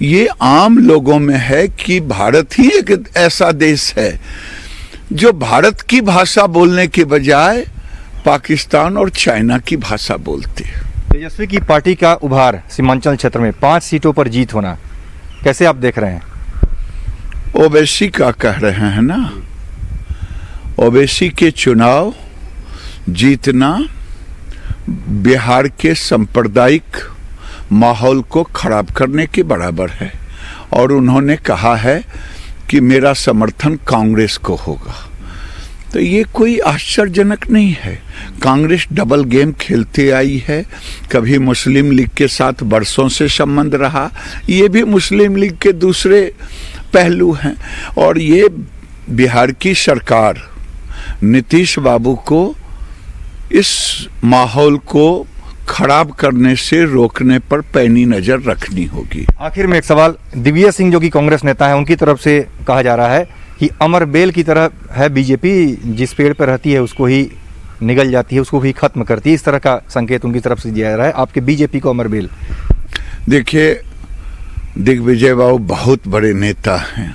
ये आम लोगों में है कि भारत ही एक ऐसा देश है जो भारत की भाषा बोलने के बजाय पाकिस्तान और चाइना की भाषा बोलते हैं। तेजस्वी की पार्टी का उभार सीमांचल क्षेत्र में 5 सीटों पर जीत होना कैसे आप देख रहे हैं? ओवैसी का कह रहे हैं ना, ओवैसी के चुनाव जीतना बिहार के सांप्रदायिक माहौल को खराब करने के बराबर है और उन्होंने कहा है कि मेरा समर्थन कांग्रेस को होगा। तो ये कोई आश्चर्यजनक नहीं है। कांग्रेस डबल गेम खेलते आई है, कभी मुस्लिम लीग के साथ बरसों से संबंध रहा, ये भी मुस्लिम लीग के दूसरे पहलू हैं और ये बिहार की सरकार नीतीश बाबू को इस माहौल को खराब करने से रोकने पर पैनी नजर रखनी होगी। आखिर में एक सवाल, दिव्या सिंह जो कि कांग्रेस नेता है, उनकी तरफ से कहा जा रहा है कि अमर बेल की तरह है बीजेपी, जिस पेड़ पर रहती है उसको ही निगल जाती है, उसको भी खत्म करती है, इस तरह का संकेत उनकी तरफ से दिया जा रहा है। आपके बीजेपी को अमर बेल? देखिए, दिग्विजय बाबू बहुत बड़े नेता हैं,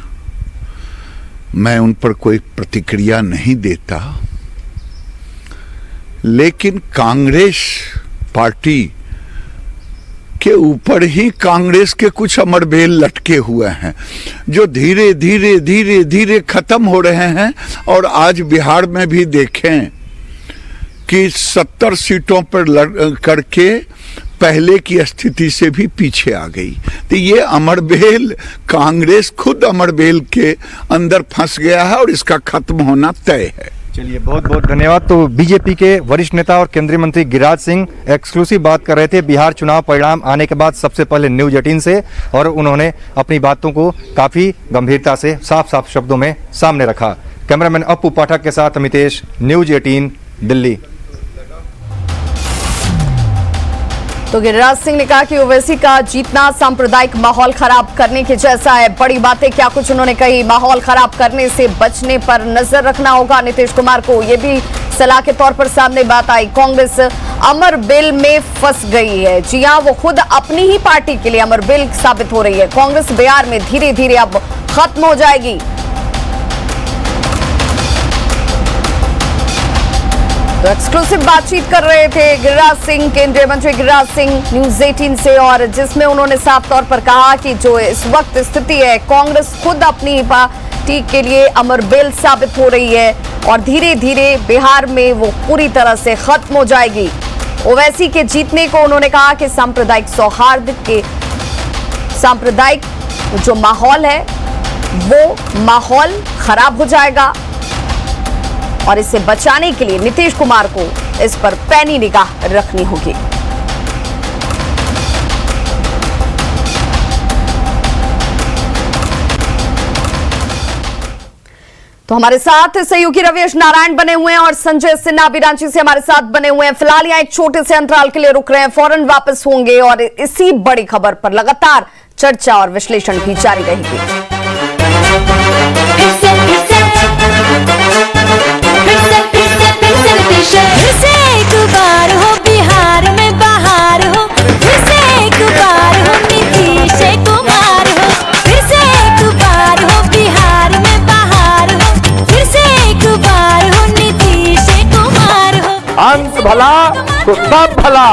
मैं उन पर कोई प्रतिक्रिया नहीं देता, लेकिन कांग्रेस पार्टी के ऊपर ही कांग्रेस के कुछ अमरबेल लटके हुए हैं जो धीरे धीरे धीरे धीरे खत्म हो रहे हैं। और आज बिहार में भी देखें कि 70 सीटों पर करके पहले की स्थिति से भी पीछे आ गई। तो ये अमरबेल, कांग्रेस खुद अमरबेल के अंदर फंस गया है और इसका खत्म होना तय है। चलिए, बहुत बहुत धन्यवाद। तो बीजेपी के वरिष्ठ नेता और केंद्रीय मंत्री गिरिराज सिंह एक्सक्लूसिव बात कर रहे थे बिहार चुनाव परिणाम आने के बाद सबसे पहले न्यूज 18 से, और उन्होंने अपनी बातों को काफी गंभीरता से साफ साफ शब्दों में सामने रखा। कैमरामैन अप्पू पाठक के साथ अमितेश, न्यूज 18 दिल्ली। तो गिरिराज सिंह ने कहा कि ओवैसी का जीतना सांप्रदायिक माहौल खराब करने के जैसा है। बड़ी बातें क्या कुछ उन्होंने कही। माहौल खराब करने से बचने पर नजर रखना होगा नीतीश कुमार को, ये भी सलाह के तौर पर सामने बात आई। कांग्रेस अमर बेल में फंस गई है। जी हां, वो खुद अपनी ही पार्टी के लिए अमर बेल साबित हो रही है। कांग्रेस बिहार में धीरे धीरे अब खत्म हो जाएगी। तो एक्सक्लूसिव बातचीत कर रहे थे गिरिराज सिंह, केंद्रीय मंत्री गिरिराज सिंह न्यूज 18 से, और जिसमें उन्होंने साफ तौर पर कहा कि जो इस वक्त स्थिति है, कांग्रेस खुद अपनी पार्टी के लिए अमर बेल साबित हो रही है और धीरे धीरे बिहार में वो पूरी तरह से खत्म हो जाएगी। ओवैसी के जीतने को उन्होंने कहा कि सांप्रदायिक सौहार्द के सांप्रदायिक जो माहौल है वो माहौल खराब हो जाएगा और इसे बचाने के लिए नीतीश कुमार को इस पर पैनी निगाह रखनी होगी। तो हमारे साथ सहयोगी रवेश नारायण बने हुए हैं और संजय सिन्हा भी रांची से हमारे साथ बने हुए हैं। फिलहाल यहाँ एक छोटे से अंतराल के लिए रुक रहे हैं, फौरन वापस होंगे और इसी बड़ी खबर पर लगातार चर्चा और विश्लेषण भी जारी रहेगी। एक बार हो बिहार में बहार हो, फिर से एक बार हो नीतीश कुमार हो, फिर से एक बार हो बिहार में बहार हो, फिर से एक बार हो नीतीश कुमार हो। अंत भला तो सब भला।